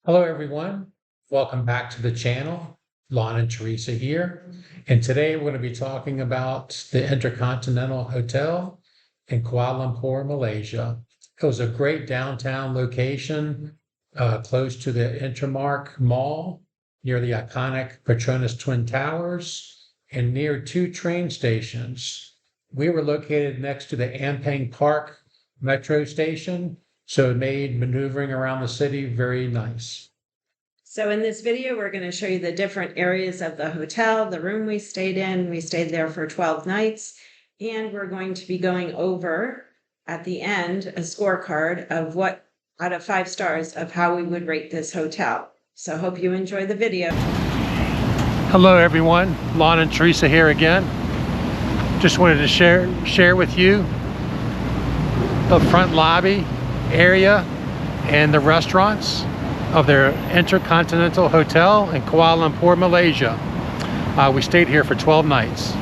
Hello, everyone. Welcome back to the channel. Lon and Teresa here. And today we're going to be talking about the InterContinental Hotel in Kuala Lumpur, Malaysia. It was a great downtown location, close to the Intermark Mall, near the iconic Petronas Twin Towers, and near two train stations. We were located next to the Ampang Park metro station, so it made maneuvering around the city very nice. So in this video, we're going to show you the different areas of the hotel, the room we stayed in. We stayed there for 12 nights, and we're going to be going over at the end a scorecard of what out of 5 stars of how we would rate this hotel. So hope you enjoy the video. Hello everyone, Lon and Teresa here again. Just wanted to share with you the front lobby area and the restaurants of their InterContinental Hotel in Kuala Lumpur, Malaysia. We stayed here for 12 nights.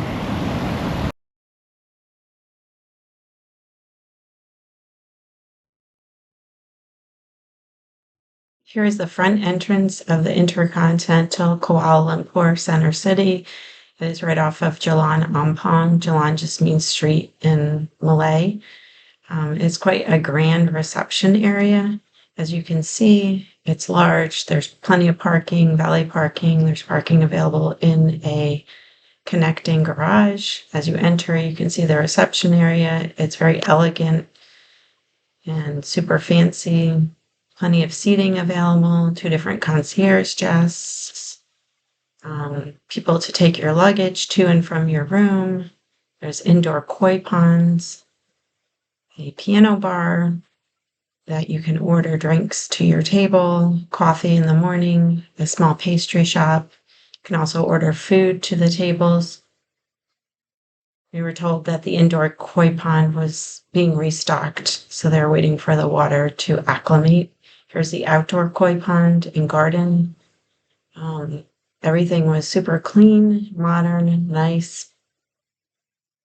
Here is the front entrance of the InterContinental Kuala Lumpur Center City. It is right off of Jalan Ampang. Jalan just means street in Malay. It's quite a grand reception area. As you can see, it's large. There's plenty of parking, valet parking. There's parking available in a connecting garage. As you enter, you can see the reception area. It's very elegant and super fancy. Plenty of seating available, 2 different concierge desks, people to take your luggage to and from your room. There's indoor koi ponds, a piano bar that you can order drinks to your table, coffee in the morning, a small pastry shop. You can also order food to the tables. We were told that the indoor koi pond was being restocked, so they're waiting for the water to acclimate. Here's the outdoor koi pond and garden. Everything was super clean, modern, nice,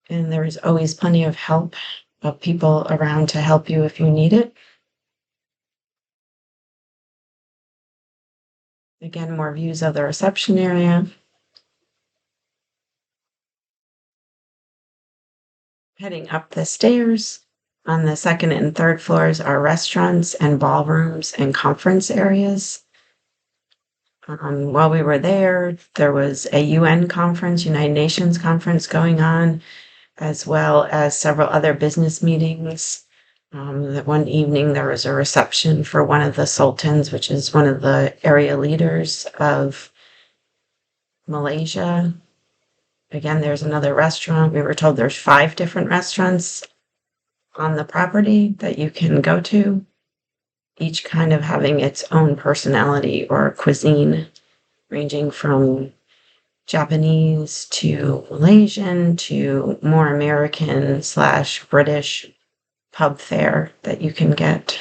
and there was always plenty of help of people around to help you if you need it. Again, more views of the reception area. Heading up the stairs, on the 2nd and 3rd floors are restaurants and ballrooms and conference areas. While we were there was a UN conference, United Nations conference going on, as well as several other business meetings. That one evening there was a reception for one of the sultans, which is one of the area leaders of Malaysia. Again, there's another restaurant. We were told there's 5 different restaurants on the property that you can go to, each kind of having its own personality or cuisine, ranging from Japanese to Malaysian to more American/British pub fare that you can get.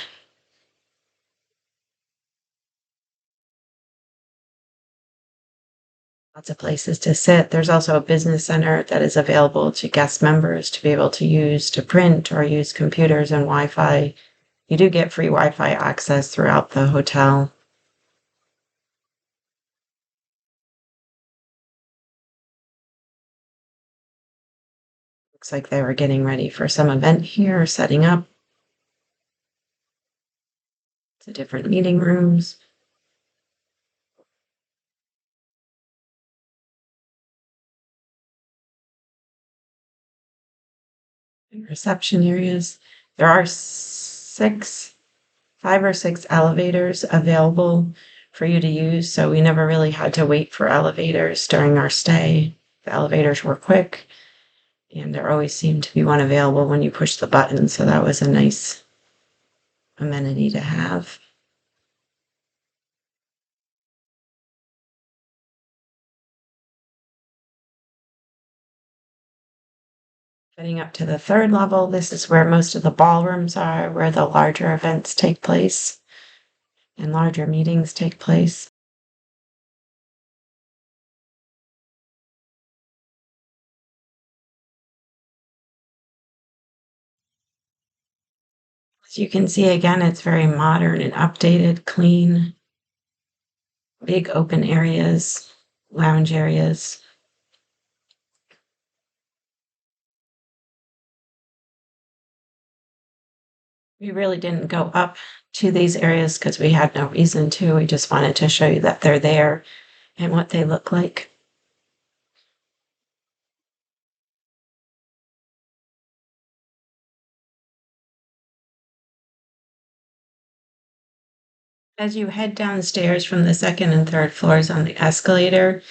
Lots of places to sit. There's also a business center that is available to guest members to be able to use to print or use computers and Wi-Fi. You do get free Wi-Fi access throughout the hotel. Looks like they were getting ready for some event here, setting up. The different meeting rooms. And reception areas. There are 5 or 6 elevators available for you to use, so we never really had to wait for elevators during our stay. The elevators were quick, and there always seemed to be one available when you push the button, so that was a nice amenity to have. Getting up to the 3rd level, this is where most of the ballrooms are, where the larger events take place and larger meetings take place. As you can see, again, it's very modern and updated, clean. big open areas, lounge areas. We really didn't go up to these areas because we had no reason to. We just wanted to show you that they're there and what they look like. As you head downstairs from the second and third floors on the escalator,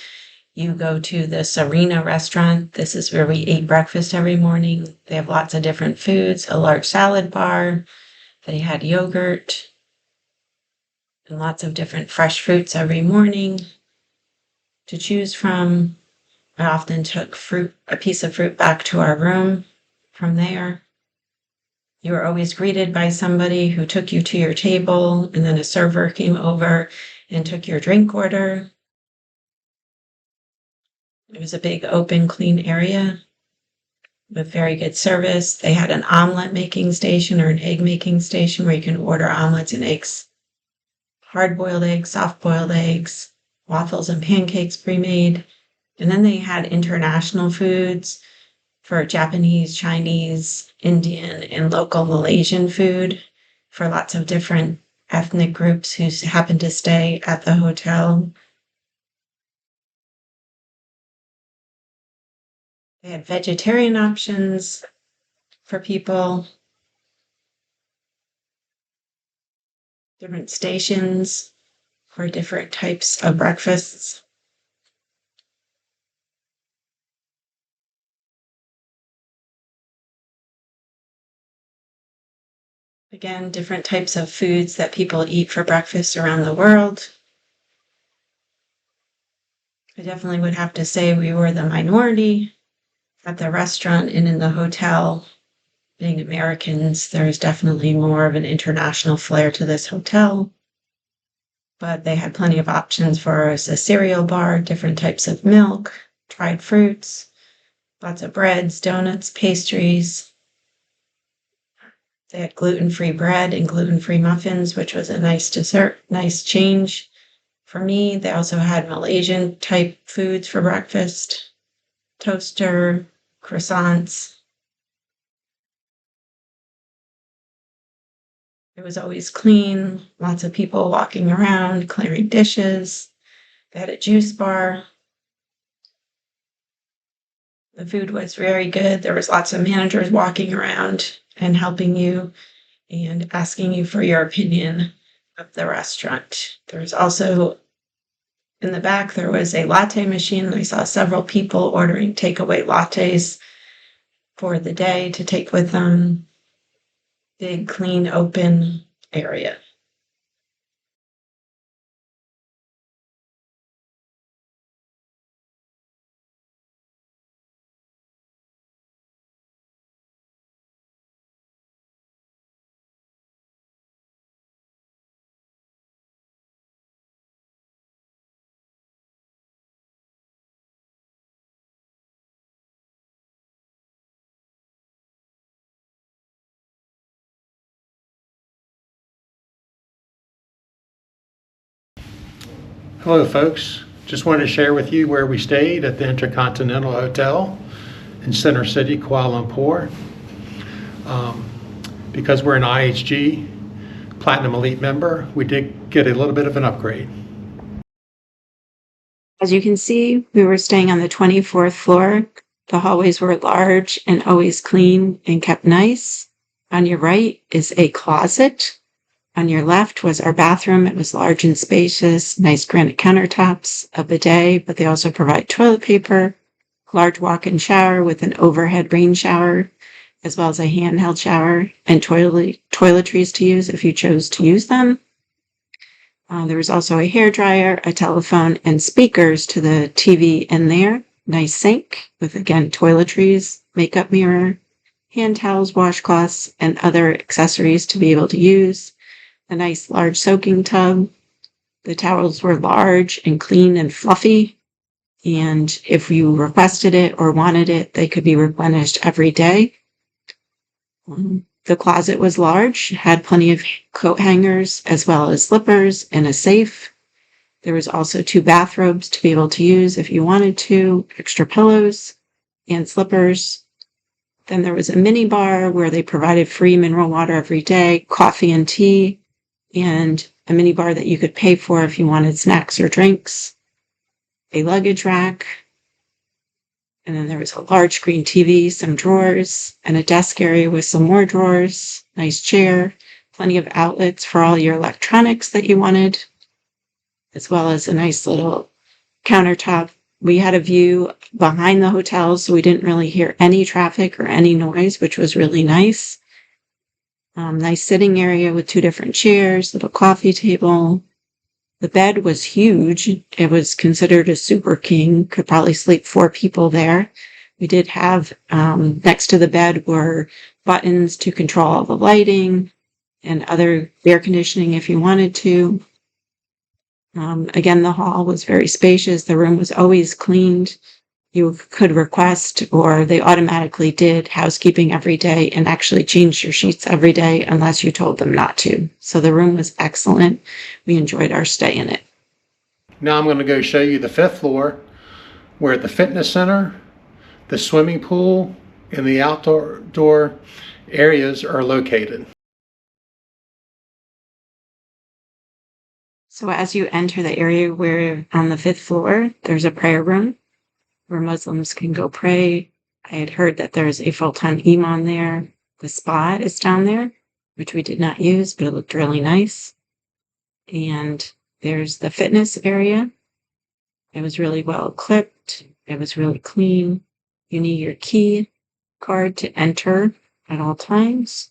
you go to the Serena restaurant. This is where we eat breakfast every morning. They have lots of different foods, a large salad bar. They had yogurt and lots of different fresh fruits every morning to choose from. I often took a piece of fruit back to our room from there. You were always greeted by somebody who took you to your table, and then a server came over and took your drink order. It was a big, open, clean area with very good service. They had an omelet making station or an egg making station where you can order omelets and eggs, hard-boiled eggs, soft-boiled eggs, waffles and pancakes pre-made. And then they had international foods for Japanese, Chinese, Indian, and local Malaysian food for lots of different ethnic groups who happen to stay at the hotel. They had vegetarian options for people, different stations for different types of breakfasts. Again, different types of foods that people eat for breakfast around the world. I definitely would have to say we were the minority at the restaurant and in the hotel. Being Americans, there's definitely more of an international flair to this hotel. But they had plenty of options for us, a cereal bar, different types of milk, dried fruits, lots of breads, donuts, pastries. They had gluten-free bread and gluten-free muffins, which was a nice dessert, nice change for me. They also had Malaysian type foods for breakfast, toaster, croissants. It was always clean, lots of people walking around, clearing dishes. They had a juice bar. The food was very good. There was lots of managers walking around and helping you and asking you for your opinion of the restaurant. There was also, in the back, there was a latte machine. I saw several people ordering takeaway lattes for the day to take with them. Big, clean, open area. Hello, folks. Just wanted to share with you where we stayed at the InterContinental Hotel in Center City, Kuala Lumpur. Because we're an IHG Platinum Elite member, we did get a little bit of an upgrade. As you can see, we were staying on the 24th floor. The hallways were large and always clean and kept nice. On your right is a closet. On your left was our bathroom. It was large and spacious, nice granite countertops, a bidet, but they also provide toilet paper, large walk-in shower with an overhead rain shower, as well as a handheld shower and toiletries to use if you chose to use them. There was also a hairdryer, a telephone, and speakers to the TV in there. Nice sink with, again, toiletries, makeup mirror, hand towels, washcloths, and other accessories to be able to use. A nice large soaking tub. The towels were large and clean and fluffy. And if you requested it or wanted it, they could be replenished every day. The closet was large, had plenty of coat hangers as well as slippers and a safe. There was also 2 bathrobes to be able to use if you wanted to, extra pillows and slippers. Then there was a mini bar where they provided free mineral water every day, coffee and tea, and a mini bar that you could pay for if you wanted snacks or drinks, a luggage rack, and then there was a large screen TV, some drawers, and a desk area with some more drawers, nice chair, plenty of outlets for all your electronics that you wanted, as well as a nice little countertop. We had a view behind the hotel, so we didn't really hear any traffic or any noise, which was really nice. Nice sitting area with 2 different chairs, little coffee table. The bed was huge. It was considered a super king, could probably sleep 4 people there. We did have, next to the bed were buttons to control all the lighting and other air conditioning if you wanted to. Again, the hall was very spacious. The room was always cleaned. You could request, or they automatically did, housekeeping every day and actually changed your sheets every day unless you told them not to. So the room was excellent. We enjoyed our stay in it. Now I'm going to go show you the 5th floor where the fitness center, the swimming pool, and the outdoor areas are located. So as you enter the area where on the 5th floor, there's a prayer room where Muslims can go pray. I had heard that there's a full-time imam there. The spa is down there, which we did not use, but it looked really nice. And there's the fitness area. It was really well equipped. It was really clean. You need your key card to enter at all times.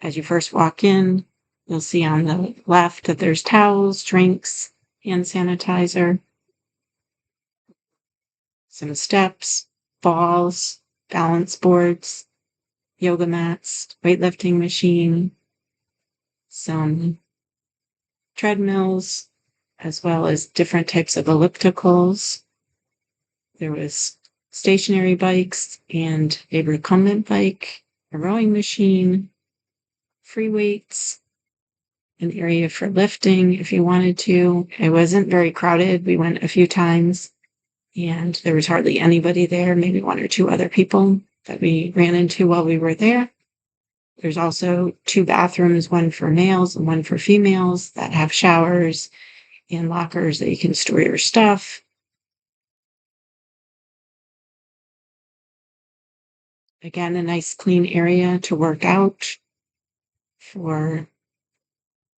As you first walk in, you'll see on the left that there's towels, drinks, hand sanitizer, some steps, balls, balance boards, yoga mats, weightlifting machine, some treadmills, as well as different types of ellipticals. There was stationary bikes and a recumbent bike, a rowing machine, free weights, an area for lifting if you wanted to. It wasn't very crowded. We went a few times and there was hardly anybody there, maybe 1 or 2 other people that we ran into while we were there. There's also 2 bathrooms, one for males and one for females, that have showers and lockers that you can store your stuff. Again, a nice clean area to work out for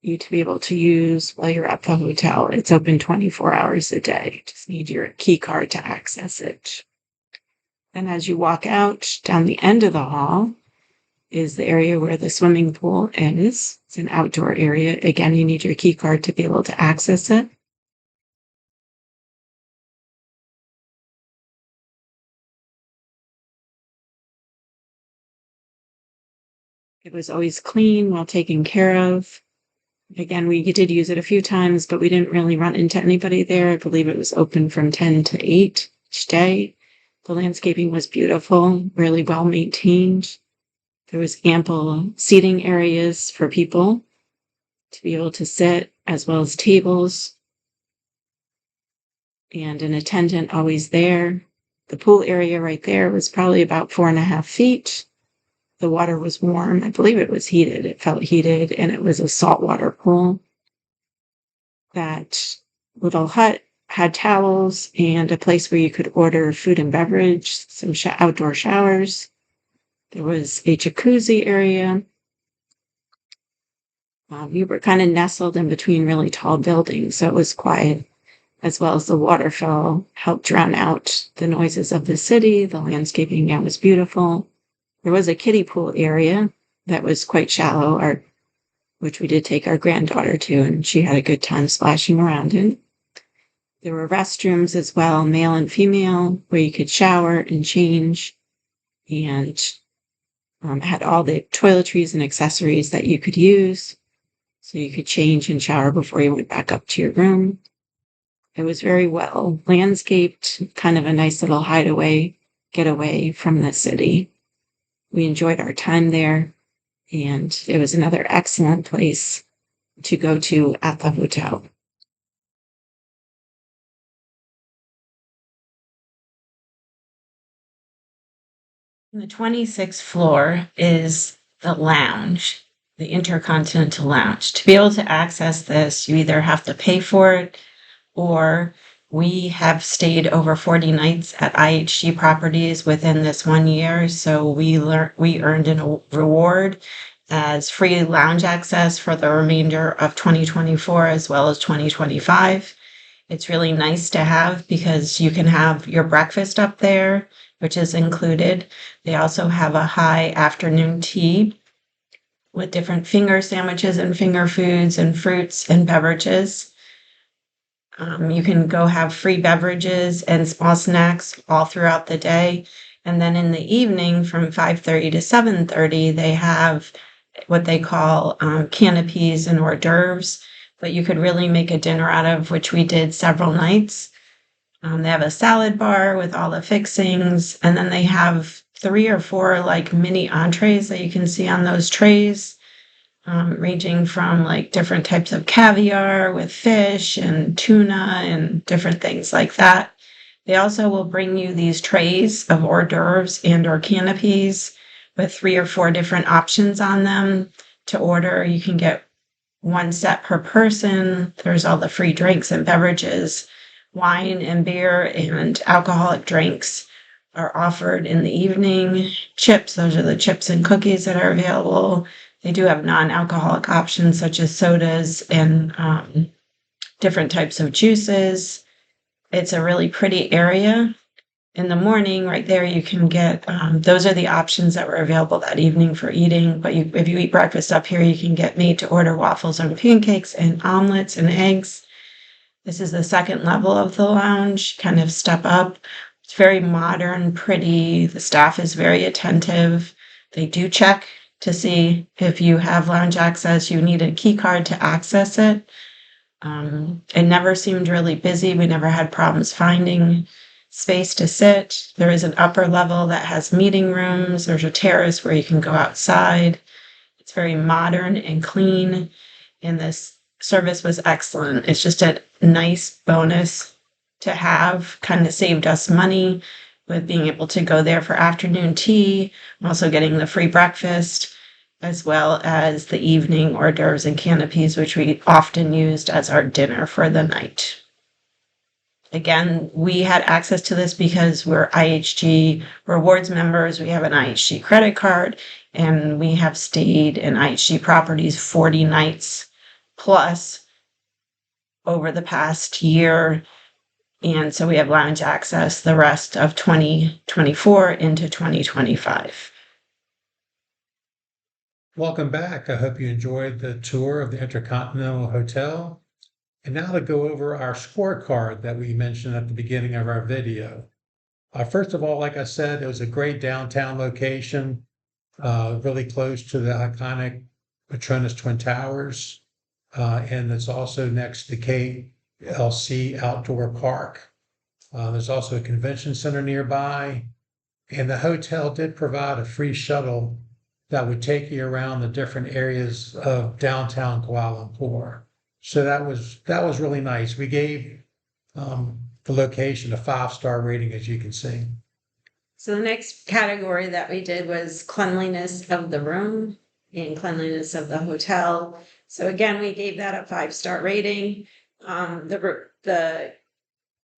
you to be able to use while you're at the hotel. It's open 24 hours a day. You just need your key card to access it. Then as you walk out, down the end of the hall is the area where the swimming pool is. It's an outdoor area. Again, you need your key card to be able to access it. It was always clean, well taken care of. Again, we did use it a few times, but we didn't really run into anybody there. I believe it was open from 10 to 8 each day. The landscaping was beautiful, really well maintained. There was ample seating areas for people to be able to sit, as well as tables, and an attendant always there. The pool area right there was probably about 4.5 feet. The water was warm. I believe it was heated. It felt heated, and it was a saltwater pool. That little hut had towels and a place where you could order food and beverage, some outdoor showers. There was a jacuzzi area. We were kind of nestled in between really tall buildings, so it was quiet, as well as the waterfall helped drown out the noises of the city. The landscaping was beautiful. There was a kiddie pool area that was quite shallow, which we did take our granddaughter to, and she had a good time splashing around in. There were restrooms as well, male and female, where you could shower and change, and had all the toiletries and accessories that you could use, so you could change and shower before you went back up to your room. It was very well landscaped, kind of a nice little hideaway, getaway from the city. We enjoyed our time there, and it was another excellent place to go to at the hotel. The 26th floor is the lounge, the InterContinental Lounge. To be able to access this, you either have to pay for it, or we have stayed over 40 nights at IHG properties within this 1 year, so we earned a reward as free lounge access for the remainder of 2024 as well as 2025. It's really nice to have because you can have your breakfast up there, which is included. They also have a high afternoon tea with different finger sandwiches and finger foods and fruits and beverages. You can go have free beverages and small snacks all throughout the day. And then in the evening from 5:30 to 7:30, they have what they call canopies and hors d'oeuvres, but you could really make a dinner out of, which we did several nights. They have a salad bar with all the fixings, and then they have 3 or 4 like mini entrees that you can see on those trays, ranging from like different types of caviar with fish and tuna and different things like that. They also will bring you these trays of hors d'oeuvres and or canopies with 3 or 4 different options on them to order. You can get 1 set per person. There's all the free drinks and beverages. Wine and beer and alcoholic drinks are offered in the evening. Chips, those are the chips and cookies that are available. They do have non-alcoholic options such as sodas and different types of juices. It's a really pretty area. In the morning, right there, you can get, those are the options that were available that evening for eating. But if you eat breakfast up here, you can get made to order waffles and pancakes and omelets and eggs. This is the second level of the lounge, kind of step up. It's very modern, pretty. The staff is very attentive. They do check to see if you have lounge access. You need a key card to access it. It never seemed really busy. We never had problems finding space to sit. There is an upper level that has meeting rooms. There's a terrace where you can go outside. It's very modern and clean, and this service was excellent. It's just a nice bonus to have, kind of saved us money with being able to go there for afternoon tea, also getting the free breakfast, as well as the evening hors d'oeuvres and canopies, which we often used as our dinner for the night. Again, we had access to this because we're IHG rewards members. We have an IHG credit card, and we have stayed in IHG properties 40 nights plus over the past year. And so we have lounge access the rest of 2024 into 2025. Welcome back. I hope you enjoyed the tour of the InterContinental Hotel. And now to go over our scorecard that we mentioned at the beginning of our video. First of all, like I said, it was a great downtown location, really close to the iconic Petronas Twin Towers. And it's also next to KLC Outdoor Park. There's also a convention center nearby. And the hotel did provide a free shuttle that would take you around the different areas of downtown Kuala Lumpur. So that was really nice. We gave the location a 5-star rating, as you can see. So the next category that we did was cleanliness of the room and cleanliness of the hotel. So again, we gave that a 5-star rating. The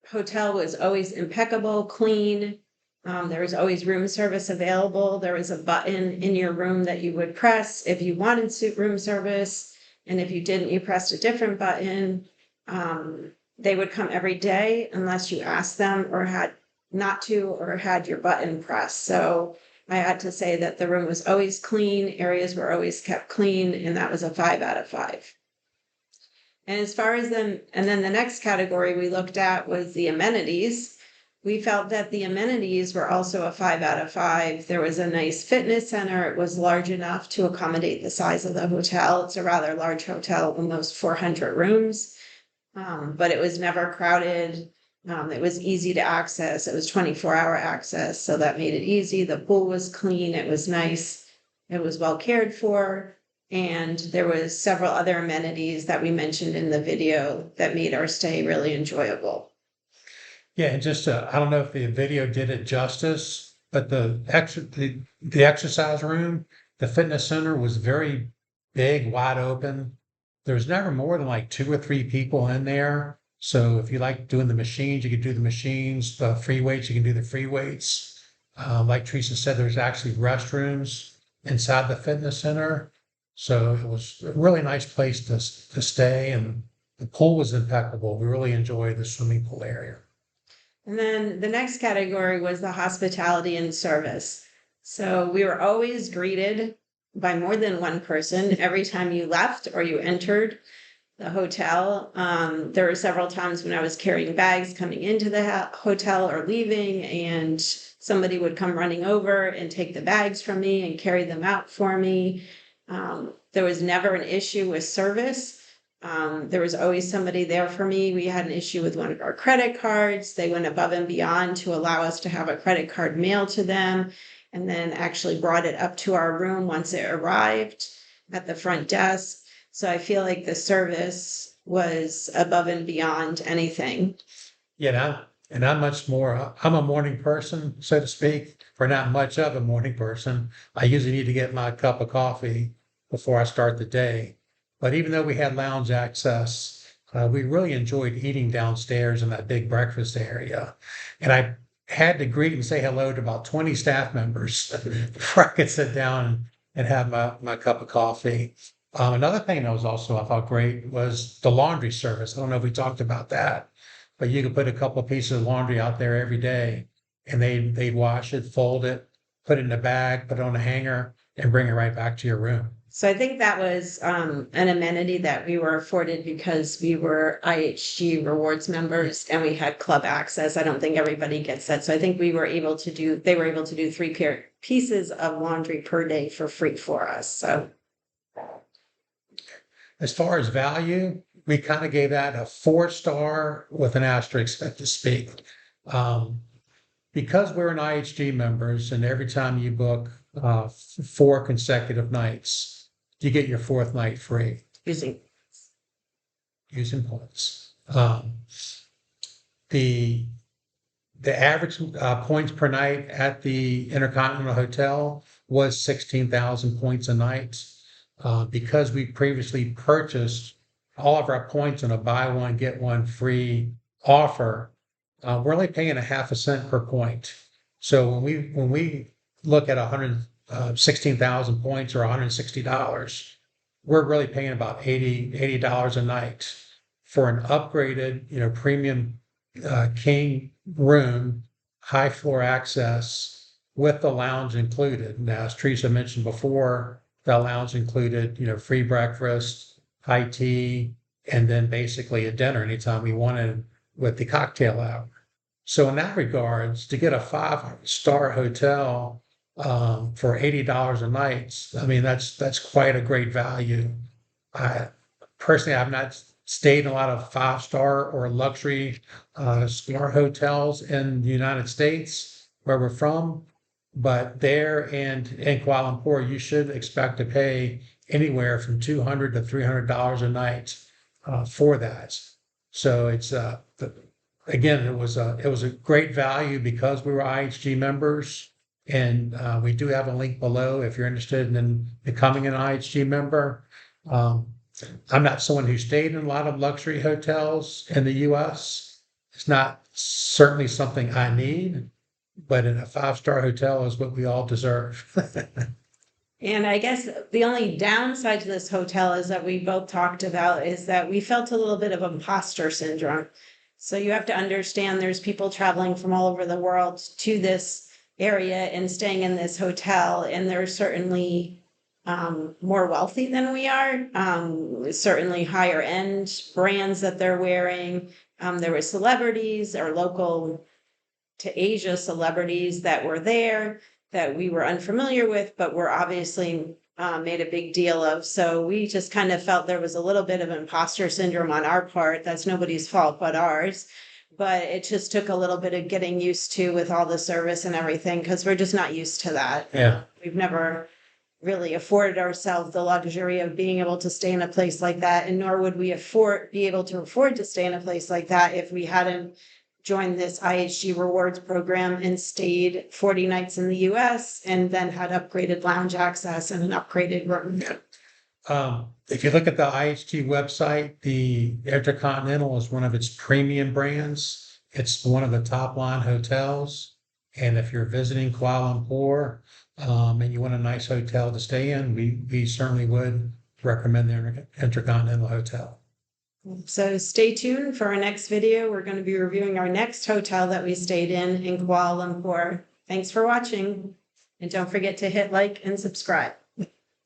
hotel was always impeccable, clean. There was always room service available. There was a button in your room that you would press if you wanted room service. And if you didn't, you pressed a different button. They would come every day unless you asked them or had not to or had your button pressed. So I had to say that the room was always clean, areas were always kept clean, and that was a 5 out of 5. And as far as then the next category we looked at was the amenities. We felt that the amenities were also a 5 out of 5. There was a nice fitness center. It was large enough to accommodate the size of the hotel. It's a rather large hotel, almost 400 rooms, but it was never crowded. It was easy to access. It was 24-hour access, so that made it easy. The pool was clean. It was nice. It was well cared for. And there was several other amenities that we mentioned in the video that made our stay really enjoyable. Yeah, and just I don't know if the video did it justice, but the exercise room, the fitness center was very big, wide open. There's never more than like 2 or 3 people in there. So if you like doing the machines, you can do the machines. The free weights, you can do the free weights. Like Teresa said, there's actually restrooms inside the fitness center. So it was a really nice place to stay, and the pool was impeccable. We really enjoyed the swimming pool area. And then the next category was the hospitality and service. So we were always greeted by more than one person every time you left or you entered the hotel. There were several times when I was carrying bags coming into the hotel or leaving, and somebody would come running over and take the bags from me and carry them out for me. There was never an issue with service. There was always somebody there for me. We had an issue with one of our credit cards. They went above and beyond to allow us to have a credit card mailed to them, and then actually brought it up to our room once it arrived at the front desk. So I feel like the service was above and beyond anything. Yeah, and I'm much more, I'm a morning person, so to speak, or not much of a morning person. I usually need to get my cup of coffee before I start the day. But even though we had lounge access, we really enjoyed eating downstairs in that big breakfast area. And I had to greet and say hello to about 20 staff members before I could sit down and have my cup of coffee. Another thing that was also, I thought, great was the laundry service. I don't know if we talked about that, but you could put a couple of pieces of laundry out there every day, and they'd wash it, fold it, put it in a bag, put it on a hanger, and bring it right back to your room. So I think that was an amenity that we were afforded because we were IHG rewards members and we had club access. I don't think everybody gets that. So I think they were able to do 3 pieces of laundry per day for free for us. So As far as value, we kind of gave that a 4 star with an asterisk, so to speak. Because we're an IHG members, and every time you book 4 consecutive nights, you get your 4th night free using using points. The average points per night at the Intercontinental Hotel was 16,000 points a night. Because we previously purchased all of our points on a buy one, get one free offer, we're only paying a half a cent per point. So when we look at 16,000 points or $160, we're really paying about $80 a night for an upgraded, premium king room, high floor access with the lounge included. Now, as Teresa mentioned before, the lounge included, free breakfast, high tea, and then basically a dinner anytime we wanted with the cocktail hour. So in that regards, to get a 5-star hotel for $80 a night, I mean that's quite a great value. I personally, I've not stayed in a lot of 5-star or luxury star hotels in the United States where we're from, but there and in Kuala Lumpur, you should expect to pay anywhere from $200 to $300 a night for that. So it's again, it was a great value because we were IHG members, and we do have a link below if you're interested in becoming an IHG member. I'm not someone who stayed in a lot of luxury hotels in the U.S. It's not certainly something I need, but in a 5-star hotel is what we all deserve. And I guess the only downside to this hotel is that we both talked about is that we felt a little bit of imposter syndrome. So you have to understand there's people traveling from all over the world to this area and staying in this hotel, and they're certainly more wealthy than we are, certainly higher end brands that they're wearing. There were celebrities or local to Asia celebrities that were there that we were unfamiliar with, but were obviously made a big deal of. So we just kind of felt there was a little bit of imposter syndrome on our part. That's nobody's fault but ours. But it just took a little bit of getting used to with all the service and everything, because we're just not used to that. Yeah. We've never really afforded ourselves the luxury of being able to stay in a place like that, and nor would we be able to afford to stay in a place like that if we hadn't joined this IHG rewards program and stayed 40 nights in the US and then had upgraded lounge access and an upgraded room. If you look at the IHG website, the InterContinental is one of its premium brands. It's one of the top line hotels. And if you're visiting Kuala Lumpur, and you want a nice hotel to stay in, we certainly would recommend the InterContinental Hotel. So stay tuned for our next video. We're going to be reviewing our next hotel that we stayed in Kuala Lumpur. Thanks for watching, and don't forget to hit like and subscribe.